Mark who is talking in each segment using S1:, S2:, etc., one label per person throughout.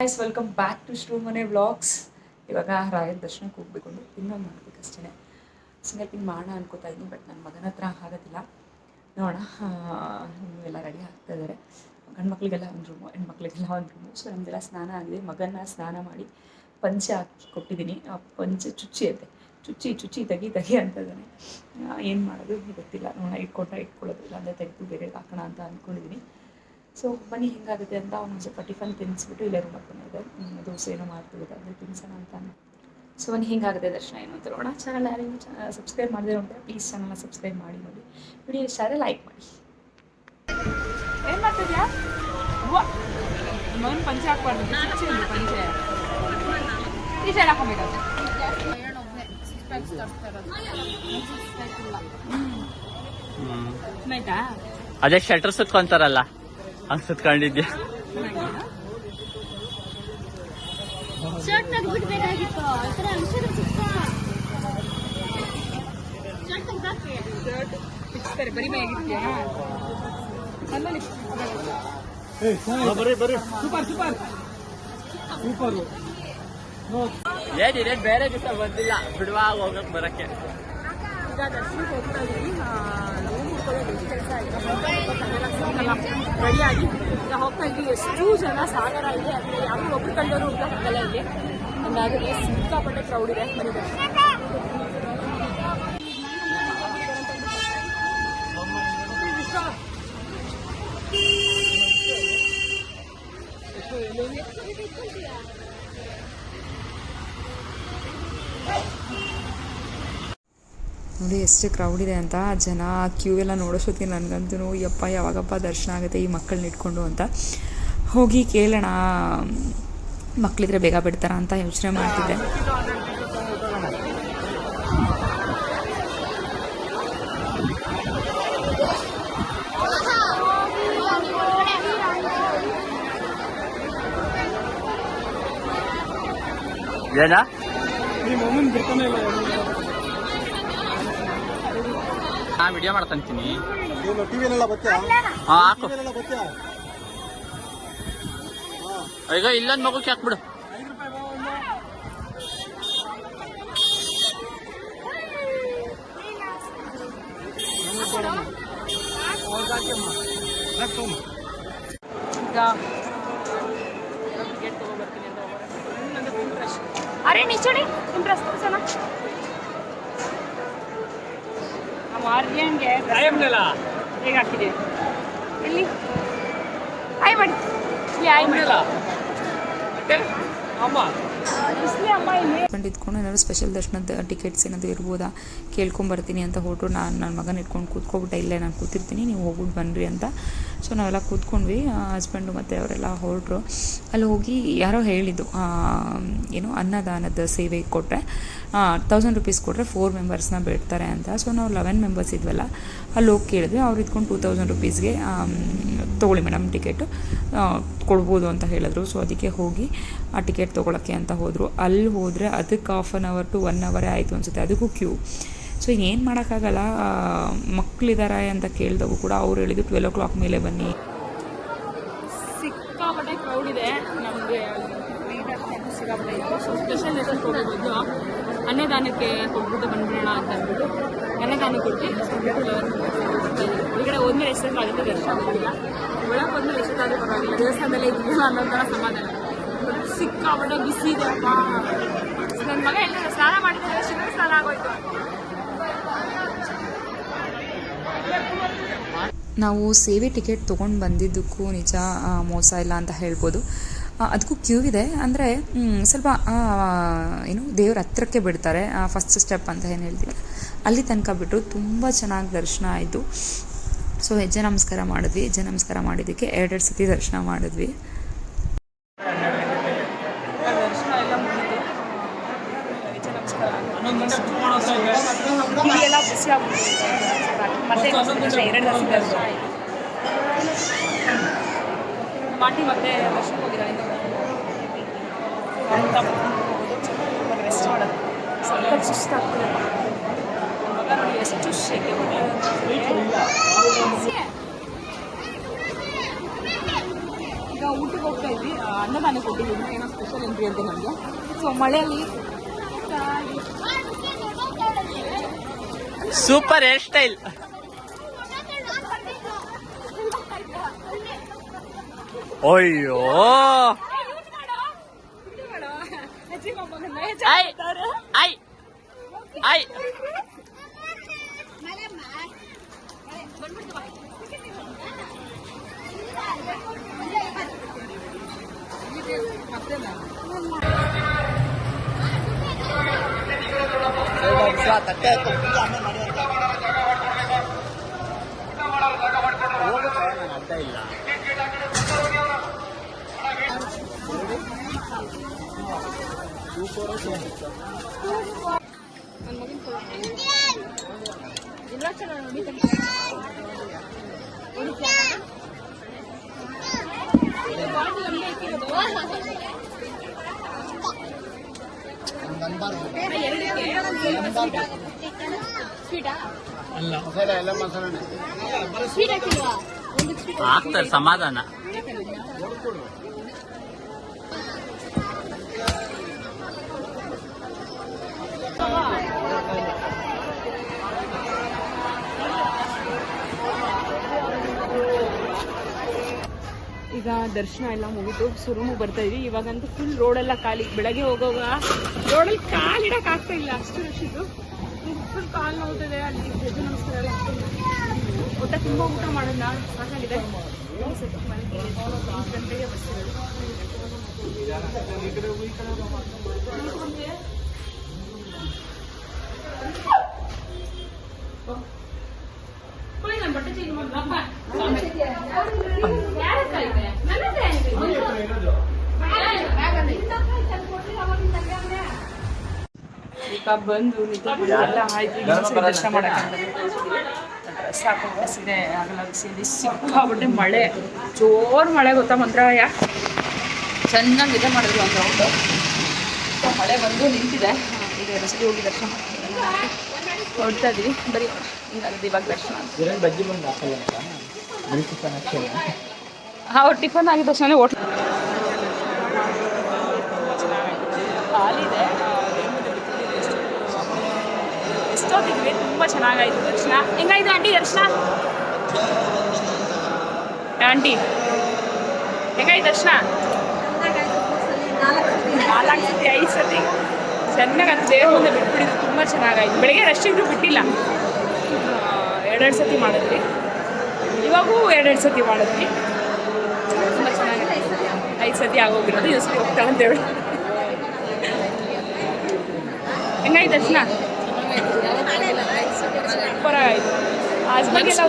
S1: Guys welcome back to Shrimane vlogs. ಇವಾಗ ರಾಯರ ದರ್ಶನಕ್ಕೆ ಹೋಗ್ಬೇಕು, ಇನ್ನೊಂದು ಮಾಡಬೇಕಷ್ಟೇ. ಸಿಂಗಲ್ ಮಾಡೋಣ ಅನ್ಕೋತಾ ಇದ್ದೀನಿ, ಬಟ್ ನನ್ನ ಮಗನ ಹತ್ರ ಆಗೋದಿಲ್ಲ. ನೋಡೋಣ. ಎಲ್ಲ ರೆಡಿ ಆಗ್ತಾ ಇದ್ದಾರೆ. ಗಂಡು ಮಕ್ಕಳಿಗೆಲ್ಲ ಒಂದು ರೂಮು, ಹೆಣ್ಮಕ್ಳಿಗೆಲ್ಲ ಒಂದು ರೂಮು. ಸೊ ನಮಗೆಲ್ಲ ಸ್ನಾನ ಆಗಿದೆ. ಮಗನ ಸ್ನಾನ ಮಾಡಿ ಪಂಚೆ ಹಾಕಿ ಕೊಟ್ಟಿದ್ದೀನಿ. ಆ ಪಂಚೆ ಚುಚ್ಚಿ ತೆಗಿ ಅಂತ ಇದ್ದಾನೆ. ಏನು ಮಾಡೋದು ಗೊತ್ತಿಲ್ಲ. ನೋಡೋಣ, ಇಟ್ಕೊಳ್ಳೋದು ಇಲ್ಲ ಅಂದರೆ ತೆಗೆದು ಬೇರೆ ಹಾಕೋಣ ಅಂತ ಅಂದ್ಕೊಂಡಿದ್ದೀನಿ. ಸೊ ಬನ್ನಿ ಹೆಂಗಾಗುತ್ತೆ ಅಂತ ಒಂದು ಸ್ವಲ್ಪ ಟಿಫನ್ ತಿನ್ನಿಸ್ಬಿಟ್ಟು ಇಲ್ಲೇ ರೂಮ್ ಹಾಕೊಂಡಿದ್ದೆ. ದೋಸೆ ಏನೋ ಮಾಡ್ತೀವಿ, ಅದೇ ತಿನ್ಸೋಣ ಅಂತ. ಸೊ ಬನ್ನಿ ಹೆಂಗಾಗುತ್ತೆ ದರ್ಶನ ಏನು ಅಂತ ನೋಡೋಣ. ಚಾನಲ್ ಯಾರಿಗೂ ಸಬ್ಸ್ಕ್ರೈಬ್ ಮಾಡಿದ್ರೆ ನೋಡಿದ್ರೆ ಪ್ಲೀಸ್ ಚಾನಲ್ನ ಸಬ್ಸ್ಕ್ರೈಬ್ ಮಾಡಿ ನೋಡಿ. ವಿಡಿಯೋ ಇಷ್ಟ ಆದರೆ ಲೈಕ್ ಮಾಡಿ. ಏನು ಮಾಡ್ತಿದ್ಯಾ? ಮಗನ ಪಂಚೆ ಹಾಕ್ಬಾರ್ದು, ಪಂಚೆ ಈ ಸೈಡ್ ಹಾಕೊಬೇಕಾದ್ರೆ
S2: ಅದೇ ಶಟರ್ ಸುತ್ಕೊಂತಾರಲ್ಲ ಹಂಗ್ ಸುತ್ಕೊಂಡಿದ್ಯಾ?
S1: ಬರೀ ಮೇಗಿರ್ತೀಯಾ?
S2: ಏನಿದೆ ಬೇರೆ ದಿವಸ ಬಂದಿಲ್ಲ, ಬಿಡುವಾಗ ಹೋಗಕ್ ಬರಕ್ಕೆ.
S1: ಈಗ ದರ್ಶನಕ್ಕೆ ಹೋಗ್ತಾ ಇದ್ದೀವಿ. ರೆಡಿಯಾಗಿ ಈಗ ಹೋಗ್ತಾ ಇದ್ದೀವಿ. ಎಷ್ಟು ಜನ ಸಾಗರ ಇದೆ ಅಂದರೆ ಯಾರು ಒಬ್ರು ಕಂಡವರು ಹೋಗಲ್ಲ ಇಲ್ಲಿ. ಹಂಗಾದ್ರೆ ಸಿಕ್ಕಾಪಟ್ಟೆ ಕ್ರೌಡ್ ಇದೆ. ಬನ್ನಿ ದರ್ಶನ. ನೋಡಿ ಎಷ್ಟು ಕ್ರೌಡ್ ಇದೆ ಅಂತ. ಜನ ಕ್ಯೂ ಎಲ್ಲ ನೋಡೋಷ್ಟೊತ್ತಿಗೆ ನನಗಂತೂ ಯಪ್ಪ ಯಾವಾಗಪ್ಪ ದರ್ಶನ ಆಗುತ್ತೆ ಈ ಮಕ್ಕಳನ್ನ ಇಟ್ಕೊಂಡು ಅಂತ ಹೋಗಿ ಕೇಳೋಣ. ಮಕ್ಕಳಿದ್ರೆ ಬೇಗ ಬಿಡ್ತಾರ ಅಂತ ಯೋಚನೆ ಮಾಡ್ತಿದ್ದೆ.
S2: ಏನಾ ವಿಡಿಯೋ ಮಾಡ್ತಂತೀನಿ. ಹಾಕು ಈಗ ಇಲ್ಲೊಂದು ಮಗುಕ್ಕೆ ಹಾಕ್ಬಿಡು.
S1: अरे नीचे इंट्रेस्ट ಹೇಗೆ ಹಾಕಿದೆ ಇಲ್ಲಿ ಆಯ್ ಮಾಡಿ ಇದ್ಕೊಂಡು ಏನಾದ್ರು ಸ್ಪೆಷಲ್ ದರ್ಶನದ ಟಿಕೆಟ್ಸ್ ಏನಾದರೂ ಇರ್ಬೋದಾ ಕೇಳ್ಕೊಂಬರ್ತೀನಿ ಅಂತ ಹೊರಟು ನನ್ನ ಮಗನ ಇಟ್ಕೊಂಡು ಕೂತ್ಕೊಬಿಟ್ಟೆ. ಇಲ್ಲೇ ನಾನು ಕೂತಿರ್ತೀನಿ, ನೀವು ಹೋಗ್ಬಿಟ್ಟು ಬನ್ನಿರಿ ಅಂತ. ಸೊ ನಾವೆಲ್ಲ ಕೂತ್ಕೊಂಡ್ವಿ. ಹಸ್ಬೆಂಡು ಮತ್ತು ಅವರೆಲ್ಲ ಹೊರಟರು. ಅಲ್ಲಿ ಹೋಗಿ ಯಾರೋ ಹೇಳಿದ್ದು ಏನು ಅನ್ನದಾನದ ಸೇವೆ ಕೊಟ್ಟರೆ 1000 ರೂಪೀಸ್ ಕೊಟ್ಟರೆ 4 ಮೆಂಬರ್ಸ್ನ ಬಿಡ್ತಾರೆ ಅಂತ. ಸೊ ನಾವು 11 ಮೆಂಬರ್ಸ್ ಇದ್ವಲ್ಲ, ಅಲ್ಲಿ ಹೋಗಿ ಕೇಳಿದ್ವಿ. ಅವ್ರು ಇದ್ಕೊಂಡು 2000 ರೂಪೀಸ್ಗೆ ತೊಗೊಳ್ಳಿ ಮೇಡಮ್ ಟಿಕೆಟು ಕೊಡ್ಬೋದು ಅಂತ ಹೇಳಿದ್ರು. ಸೊ ಅದಕ್ಕೆ ಹೋಗಿ ಆ ಟಿಕೆಟ್ ತೊಗೊಳಕ್ಕೆ ಅಂತ ಹೋದರು. ಅಲ್ಲಿ ಹೋದರೆ ಅದಕ್ಕೆ 1/2 hour to 1 hour ಆಯಿತು ಅನಿಸುತ್ತೆ, ಅದಕ್ಕೂ ಕ್ಯೂ. ಸೊ ಏನು ಮಾಡೋಕ್ಕಾಗಲ್ಲ. ಮಕ್ಕಳಿದ್ದಾರೆ ಅಂತ ಕೇಳಿದವು ಕೂಡ ಅವ್ರು ಹೇಳಿದ್ದು 12 o'clock ಮೇಲೆ ಬನ್ನಿ. ಸಿಕ್ಕಾಪಟ್ಟೆ ಕ್ರೌಡ್ ಇದೆ. ನಮಗೆ ಸಿಕ್ಕಾಪಟ್ಟೆ ಇತ್ತು. ಸೊ ಸ್ಪೆಷಲ್ ಲೆಸನ್ ಹೋಗಿದ್ದು ಅನ್ನದಾನಕ್ಕೆ ಕೊಟ್ಬಿಟ್ಟು ಬಂದ್ಬಿಡೋಣ ಅಂತ ಅಂದ್ಬಿಟ್ಟು ಅನ್ನದಾನ ಕೊಟ್ಟು ಹೊರಗಡೆ ಹೋದ್ಮೇಲೆ ಎಷ್ಟೊತ್ತಾಗುತ್ತೆ ದರ್ಶನ ಮಾಡಿಲ್ಲ. ಒಳಗೆ ಹೋದ್ಮೇಲೆ ಎಷ್ಟೊತ್ತಾದರೂ ಪರವಾಗಿಲ್ಲ, ದೇವಸ್ಥಾನದಲ್ಲೇ ಇದೆಯಲ್ಲ ಅನ್ನೋ ಥರ ಸಮಾಧಾನ. ಸಿಕ್ಕಾಪಟ್ಟೆ ಬಿಸಿ ಇದೆ ಅಪ್ಪ. ನನ್ನ ಮಗ ಎಲ್ಲ ಸ್ನಾನ ಮಾಡಿದ್ರೆ ಶಿವ ಸ್ನಾನ ಆಗೋಯ್ತು. ನಾವು ಸೇವೆ ಟಿಕೆಟ್ ತೊಗೊಂಡು ಬಂದಿದ್ದಕ್ಕೂ ನಿಜ ಮೋಸ ಇಲ್ಲ ಅಂತ ಹೇಳ್ಬೋದು. ಅದಕ್ಕೂ ಕ್ಯೂ ಇದೆ. ಅಂದರೆ ಸ್ವಲ್ಪ ಏನು ದೇವ್ರ ಹತ್ರಕ್ಕೆ ಬಿಡ್ತಾರೆ, ಫಸ್ಟ್ ಸ್ಟೆಪ್ ಅಂತ ಏನು ಹೇಳ್ತೀವಿ ಅಲ್ಲಿ ತನಕ ಬಿಟ್ಟರು. ತುಂಬ ಚೆನ್ನಾಗಿ ದರ್ಶನ ಆಯಿತು. ಸೊ ಹೆಜ್ಜೆ ನಮಸ್ಕಾರ ಮಾಡಿದ್ವಿ. ಹೆಜ್ಜೆ ನಮಸ್ಕಾರ ಮಾಡಿದ್ದಕ್ಕೆ 2 ಸತಿ ದರ್ಶನ ಮಾಡಿದ್ವಿ. ದರ್ಶನ ಎಲ್ಲ ಮುಗಿದು ಹೆಜ್ಜೆ ನಮಸ್ಕಾರ ಎಲ್ಲ ಬಿಸಿ ಆಗ್ಬಿಟ್ಟು ಮತ್ತೆ 2 ದರ್ಶನ ಆಯಿತು. ಮಾಟಿ ಮತ್ತೆ ದರ್ಶನಕ್ಕೆ ಹೋಗಿದ್ದಾರೆ. ರೆಸ್ಟ್ ಮಾಡೋದು ಸ್ವಲ್ಪ ಸುಸ್ತಾಗ್ತದೆ. ಮಗ ನೋಡಿ ಎಷ್ಟು ಶೆಕೆ ಈಗ ಊಟಕ್ಕೆ ಹೋಗ್ತಾ ಇದ್ವಿ, ಅನ್ನದಾನ ಕೊಟ್ಟಿದ್ದೀವಿ, ಏನೋ ಸ್ಪೆಷಲ್ ಎಂಟ್ರಿ ಅಂತೆ ನಮಗೆ. ಸೊ ಮಳೆಯಲ್ಲಿ
S2: ಸೂಪರ್ ಹೇರ್ ಸ್ಟೈಲ್. ಅಯ್ಯೋ ಐ ಐ ಐ ಅರ್ಥ ಇಲ್ಲ. ಆಗ್ತಾರೆ ಸಮಾಧಾನ.
S1: ಈಗ ದರ್ಶನ ಎಲ್ಲ ಮುಗಿದು ಸುರುಮು ಬರ್ತಾ ಇದ್ವಿ. ಇವಾಗಂತೂ ಫುಲ್ ರೋಡೆಲ್ಲ ಖಾಲಿ. ಬೆಳಗ್ಗೆ ಹೋಗೋವಾಗ ರೋಡಲ್ಲಿ ಕಾಲಿಡಕ್ಕೆ ಆಗ್ತಾ ಇಲ್ಲ, ಅಷ್ಟು ರಶ್ ಇದ್ದು. ಫುಲ್ ಕಾಲು ನೋಡ್ತಿದೆ. ಅಲ್ಲಿ ಹೆಜ್ಜೆ ನಮಸ್ಕಾರ ಎಲ್ಲ ಊಟ ತುಂಬ ಊಟ ಮಾಡೋಣ ಸಾಕಾಗಿದೆ. ಗಂಟೆಗೆ ಬಸ್ ನಾನು ಬಟ್ಟೆ ಚೇಂಜ್ ಮಾಡ್ಲಪ್ಪ. ಈಗ ಬಂದು ಎಲ್ಲ ಆಯ್ತು. ದರ್ಶನ ಮಾಡಕ್ಕೆ ಡ್ರೆಸ್ ಹಾಕೊಂಡು ಬಸಿದೆ ಆಗಲ್ಲ. ಬಿಸಿಲಿ ಸಿಕ್ಕಾಬಿಟ್ಟೆ ಮಳೆ, ಜೋರು ಮಳೆ ಗೊತ್ತಾ. ಮಂತ್ರಾಲಯ ಚೆನ್ನಾಗಿ ನಿದ್ದೆ ಮಾಡಿದ್ರು ಒಂದು ರೌಂಡು. ಮಳೆ ಬಂದು ನಿಂತಿದೆ. ಈಗ ರಸ್ತೆ ಹೋಗಿ ದರ್ಶನ ಹೊಡ್ತಾ ಇದ್ದೀವಿ. ಬರೀ ಹಿಂಗಾಗದು ಇವಾಗ ದರ್ಶನ. ಅವ್ರು ಟಿಫನ್ ಆಗಿದ ತಕ್ಷಣ ಹೋಟ್ಲು ಖಾಲಿದೆ. ಎಷ್ಟೊತ್ತಿದ್ವಿ, ತುಂಬ ಚೆನ್ನಾಗಾಯ್ತು ದರ್ಶನ. ಹೆಂಗಾಯ್ತು ಆಂಟಿ ದರ್ಶನ? ಆಂಟಿ ಹೆಂಗಾಯ್ತು ದರ್ಶನ? 4 ಸತಿ 5 ಸತಿ ಚೆನ್ನಾಗಿ ಅದು ದೇವ್ರ ಮುಂದೆ ಬಿಟ್ಬಿಟ್ಟಿದ್ದು. ತುಂಬ ಚೆನ್ನಾಗಾಯ್ತು. ಬೆಳಗ್ಗೆ ರಶ್ ಇದ್ರು ಬಿಟ್ಟಿಲ್ಲ. 2 ಸತಿ ಮಾಡಿದ್ವಿ. ಇವಾಗೂ 2 ಸತಿ ಮಾಡಿದ್ವಿ. ತುಂಬ ಚೆನ್ನಾಗಿದೆ. 5 ಸತಿ ಆಗೋಗಿರೋದು. ಎಷ್ಟು ಹೋಗ್ತಾಳೆ ಅಂತೇಳಿ. ಹೆಂಗಾಯ್ತು ದರ್ಶನ? ಸೂಪರ್ ಆಯಿತು. ಹಸ್ಬೆಂಡ್ಗೆಲ್ಲ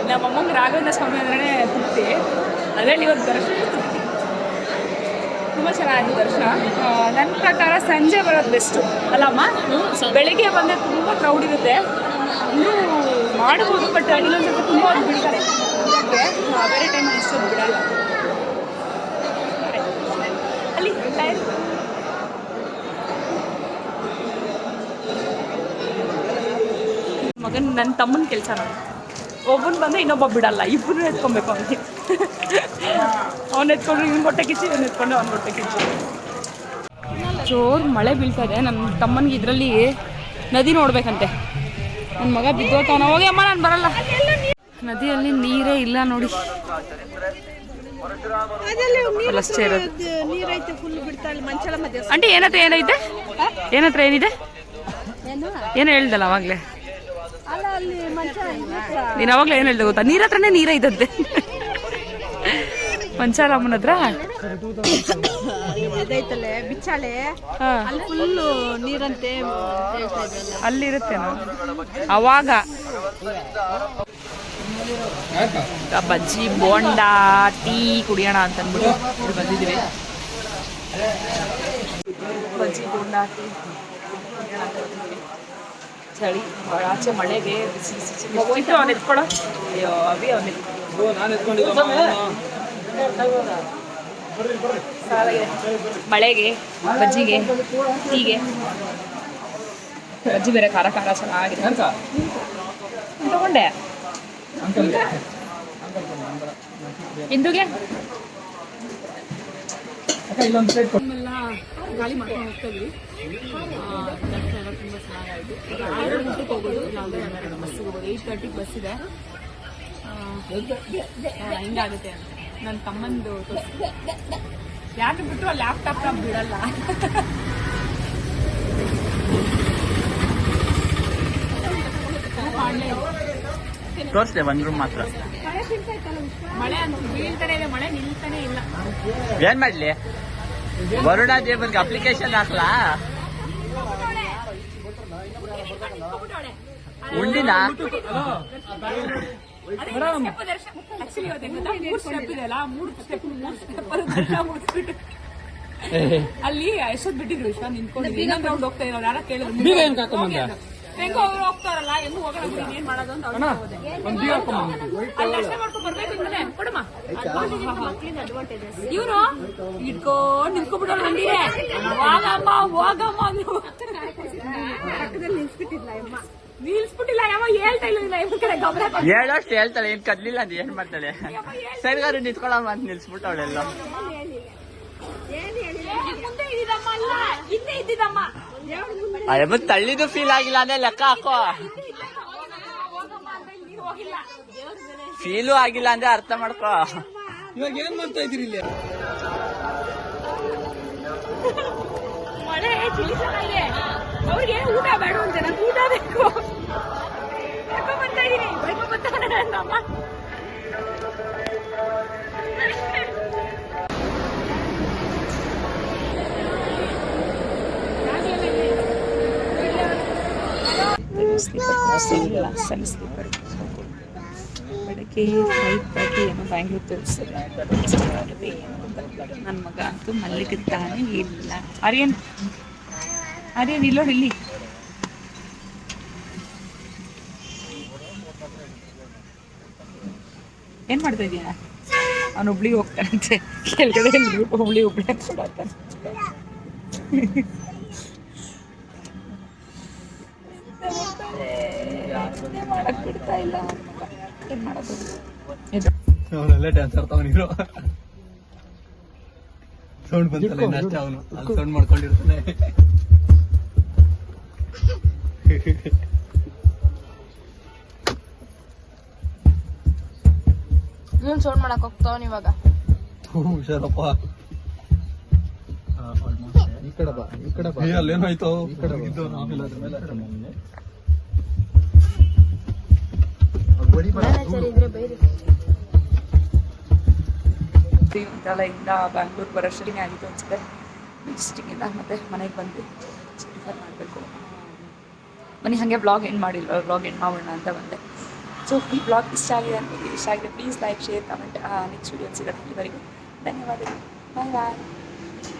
S1: ನಮ್ಮಮ್ಮಂಗೆ ರಾಘವೇಂದ್ರ ಸ್ವಾಮಿ ಅಂದ್ರೆ ತೃಪ್ತಿ. ಅದರಲ್ಲಿ ಇವತ್ತು ದರ್ಶನ ತುಂಬ ಚೆನ್ನಾಗಿತ್ತು ದರ್ಶನ. ನನ್ನ ಪ್ರಕಾರ ಸಂಜೆ ಬರೋದು ಬೆಸ್ಟು ಅಲ್ಲಮ್ಮ. ಬೆಳಗ್ಗೆ ಬಂದರೆ ತುಂಬ ಕ್ರೌಡ್ ಇರುತ್ತೆ. ಇನ್ನೂ ಮಾಡ್ಬೋದು, ಬಟ್ ಇನ್ನೊಂದು ಸ್ವಲ್ಪ ತುಂಬ ಹೊತ್ತು ಬಿಡ್ತಾರೆ. ಬೇರೆ ಟೈಮ್ ಇಷ್ಟೊಂದು ಬಿಡಲ್ಲ. ಅಲ್ಲಿ ಟೈಮ್ ಮಗನ ನನ್ನ ತಮ್ಮನ ಕೆಲಸ ನೋಡಿ. ಒಬ್ಬನು ಬಂದರೆ ಇನ್ನೊಬ್ಬ ಬಿಡಲ್ಲ. ಇಬ್ಬರು ಎತ್ಕೊಬೇಕು ಅವನಿಗೆ. ಅವ್ನು ಎತ್ಕೊಂಡ್ರು ಇವ್ನು ಹೊಟ್ಟೆ ಕಿಚ್ಚು, ಇವ್ನು ಎತ್ಕೊಂಡು ಅವ್ನು ಹೊಟ್ಟೆ ಕಿಚ್ಚು. ಜೋರು ಮಳೆ ಬೀಳ್ತಾ ಇದೆ. ನನ್ನ ತಮ್ಮನಿಗೆ ಇದರಲ್ಲಿ ನದಿ ನೋಡ್ಬೇಕಂತೆ. ನನ್ನ ಮಗ ಬಿದ್ದೋತಾನ. ಹೋಗಿ ಅಮ್ಮ ನಾನು ಬರಲ್ಲ. ನದಿಯಲ್ಲಿ ನೀರೇ ಇಲ್ಲ ನೋಡಿ. ಅಷ್ಟೇ ಇರೋದು. ಆಂಟಿ ಏನತ್ರ ಏನೈತೆ? ಏನತ್ರ ಏನಿದೆ? ಏನು ಹೇಳ್ದಲ್ಲ ಅವಾಗಲೇ. ನೀನು ಅವಾಗಲೇ ಏನು ಹೇಳ್ದೆ ಗೊತ್ತಾ? ನೀರ ಹತ್ರನೇ ನೀರ ಇದ್ದಂತೆ. ಮಂಚಾಲಮ್ಮನ ಹತ್ರ ಬಿಚ್ಚಾಳೆ ಫುಲ್ಲು ನೀರಂತೆ ಅಲ್ಲಿರುತ್ತೇನೋ ಅವಾಗ. ಬಜ್ಜಿ ಬೋಂಡ ಟೀ ಕುಡಿಯೋಣ ಅಂತಂದ್ಬಿಟ್ಟು ಇಲ್ಲಿ ಬಂದಿದ್ದೀವಿ. ಬಜ್ಜಿ ಬೋಂಡ ಟೀ ಕುಡಿಯೋಣ ಅಂತ ಬಂದಿದ್ದೀವಿ. ಚಳಿ ಆಚೆ ಮಳೆಗೆ ಬಿಸಿ ಬಿಸಿ ಹೋಯ್ತು. ಅವ್ನು ಎತ್ಕೊಳೋ. ಅಯ್ಯೋ ಅಭಿ ಅವನು ಮಳೆಗೆ ಬಜ್ಜಿಗೆ ಟೀಗೆ. ಬಜ್ಜಿ ಬೇರೆ ಖಾರ ಖಾರ ಚೆನ್ನಾಗಿದೆ. ತಗೊಂಡೆ ಹಿಂದೂಗೆ
S3: ನಮ್ಮೆಲ್ಲ ಗಾಳಿ ಮಾಡ್ಕೊಂಡು ಹೋಗ್ತಾ ಇದ್ವಿ. ದರ್ಶನ ಎಲ್ಲ ತುಂಬ ಚೆನ್ನಾಗಾಯಿತು. ಈಗ ಊಟಕ್ಕೆ ಹೋಗೋದು, ಇಲ್ಲ ಬಸ್ಸಿಗೆ ಹೋಗೋದು. 8:30 ಬಸ್ ಇದೆ. ಹಿಂಗಾಗುತ್ತೆ ಅಂತ ನನ್ನ ತಮ್ಮಂದು ತೋರಿಸ್ತು. ಯಾಕೆ ಬಿಟ್ಟು ಆ ಲ್ಯಾಪ್ಟಾಪ್ನ ಬಿಡಲ್ಲ.
S2: ತೋರಿಸ್ದೆ ಒಂದು ರೂಮ್ ಮಾತ್ರ.
S3: ಮಳೆ ಅಂತ ಬೀಳ್ತಾನೆ ಇದೆ, ಮಳೆ ನಿಲ್ತಾನೆ ಇಲ್ಲ.
S2: ಏನ್ ಮಾಡ್ಲಿ, ಬರೋಡಾ ದೇವನ್ಗೆ ಅಪ್ಲಿಕೇಶನ್ ಹಾಕ್ಲಾ? ಉಂಡಿನ
S3: ಅಲ್ಲಿ ಎಷ್ಟೊತ್ತು ಬಿಟ್ಟಿದ್ರು ವಿಶ್ವ ನಿಂತ್ಕೊಂಡು ಹೋಗ್ತಾ ಇರೋ ಯಾರ ಕೇಳಿದ್ರು ಹೆಂಗೋ ಅವ್ರು ಹೋಗ್ತಾರಲ್ಲ ಹೆಂಗು ಹೋಗೋಣ ಏನ್ ಮಾಡೋದು ಅಂತ ಅಲ್ಲಿ ಅಷ್ಟೇ ಮಾಡ್ಕೊಂಡ್ ಬರ್ಬೇಕು. ಕೊಡಮ್ಮ ಇವ್ರು ಇಟ್ಕೊಂಡ್ ನಿಂತ್ಕೊಬಿಡೋಣ ಬಂದಿದೆ. ಹೋಗಮ್ಮ ಹೋಗಮ್ಮ ನಿಲ್ಸ್ಬಿಟ್ಟಿಲ್ಲ. ಯಾವ ಹೇಳ್ತಾ ಇಲ್ಲ ಇವ್ರ ಕಡೆ ಗಮನ
S2: ಹೇಳೋಷ್ಟು ಹೇಳ್ತಾಳೆ, ಏನ್ ಕದ್ಲಿಲ್ಲ ಅಂತ ಏನ್ ಮಾಡ್ತಾಳೆ. ಸರಿಗಾರು ನಿಂತ್ಕೊಳ್ಳಮ್ಮ ಅಂತ ನಿಲ್ಸ್ಬಿಟ್ಟವಳೆಲ್ಲ.
S3: ಮುಂದೆ ಇದ್ದಿದ್ದಮ್ಮ ಅಲ್ಲ ಹಿಂದೆ ಇದ್ದಿದ್ದಮ್ಮ.
S2: ಅಯ್ಯಮ್ಮ ತಳ್ಳಿದು ಫೀಲ್ ಆಗಿಲ್ಲ ಅಂದ್ರೆ ಲೆಕ್ಕ ಹಾಕೋ. ಫೀಲು ಆಗಿಲ್ಲ ಅಂದ್ರೆ ಅರ್ಥ ಮಾಡ್ಕೋ.
S4: ಇವಾಗ ಏನ್ ಮಾಡ್ತಾ ಇದೀರಿ ಇಲ್ಲಿ?
S3: ಮಳೆ ತಿಳಿಸಾಗಿದೆ. ಅವ್ರಿಗೆ ಊಟ ಬೇಡ ಅಂತ ನಂಗೆ ಊಟ ಬೇಕು. ಬರ್ತಾ ಇದೀನಿ, ಬರ್ತಾನೆ ಅಮ್ಮ.
S1: ಸ್ಲೀಪರ್ ಬೆಳಗ್ಗೆ 5:30 ಏನೋ ಬ್ಯಾಂಗ್ಳೂರ್ ತೋರಿಸ್ತಾರೆ. ನನ್ನ ಮಗ ಅಂತೂ ಮಲ್ಲಿಗಿದ್ದಾನೆ ಇಲ್ಲ. ಆರ್ಯನ್ ಇಲ್ಲೋ ಇಲ್ಲಿ ಏನ್ ಮಾಡ್ತಾ ಇದೀಯ? ಅವನು ಹುಬ್ಳಿಗೆ ಹೋಗ್ತಾನಂತೆ. ಕೆಳಗಡೆ ಹುಬ್ಳಿ ಕೊಡತ್ತಾನೆ. ಮಾಡಕ್ ಬಿಡ್ತಾ ಇಲ್ಲ ಏನ್ ಮಾಡೋದು.
S4: ಅವನೆಲ್ಲ ಡ್ಯಾನ್ಸ್ ಆಡ್ತಾವನಿರೋ ಸೌಂಡ್ ಬಂತಲ್ಲ ಅಷ್ಟೇ. ಅವನು ಅಲ್ಲಿ ಸೌಂಡ್ ಮಾಡ್ಕೊಂಡಿರ್ತಾನೆ.
S3: ನೀನ್ ಸೌಂಡ್ ಮಾಡಕ್ ಹೋಗ್ತಾವನ್ ಇವಾಗ.
S4: ಹುಷಾರಪ್ಪ. ಈ ಕಡೆ ಬಾ, ಈ ಕಡೆ ಬಾ. ಅಲ್ಲೇನಾಯ್ತು? ಈ ಕಡೆ ಹೋಗಿದ್ದು ನಾವೆಲ್ಲ ಅದ್ರ ಮೇಲೆ
S1: ಇಂದ ಬ್ಯಾಂಗ್ಳೂರ್ ಬರೋಷ್ಟೇ ಆಗಿತ್ತು ಅನ್ಸುತ್ತೆ. ಮೆಜೆಸ್ಟಿಕ್ಕಿಂದ ಮತ್ತೆ ಮನೆಗೆ ಬಂದು ಪ್ರಿಫರ್ ಮಾಡಬೇಕು. ಮನೆ ಹಾಗೆ ಬ್ಲಾಗ್ ಎಂಡ್ ಮಾಡಿಲ್ವ, ಬ್ಲಾಗ್ ಎಂಡ್ ಮಾಡೋಣ ಅಂತ ಬಂದೆ. ಸೊ ಈ ಬ್ಲಾಗ್ ಇಷ್ಟ ಆಗಿದೆ please like, share, comment. Next video ಸಿಗೋದು. ಧನ್ಯವಾದಗಳು. ಬಾಯ್ ಬಾಯ್.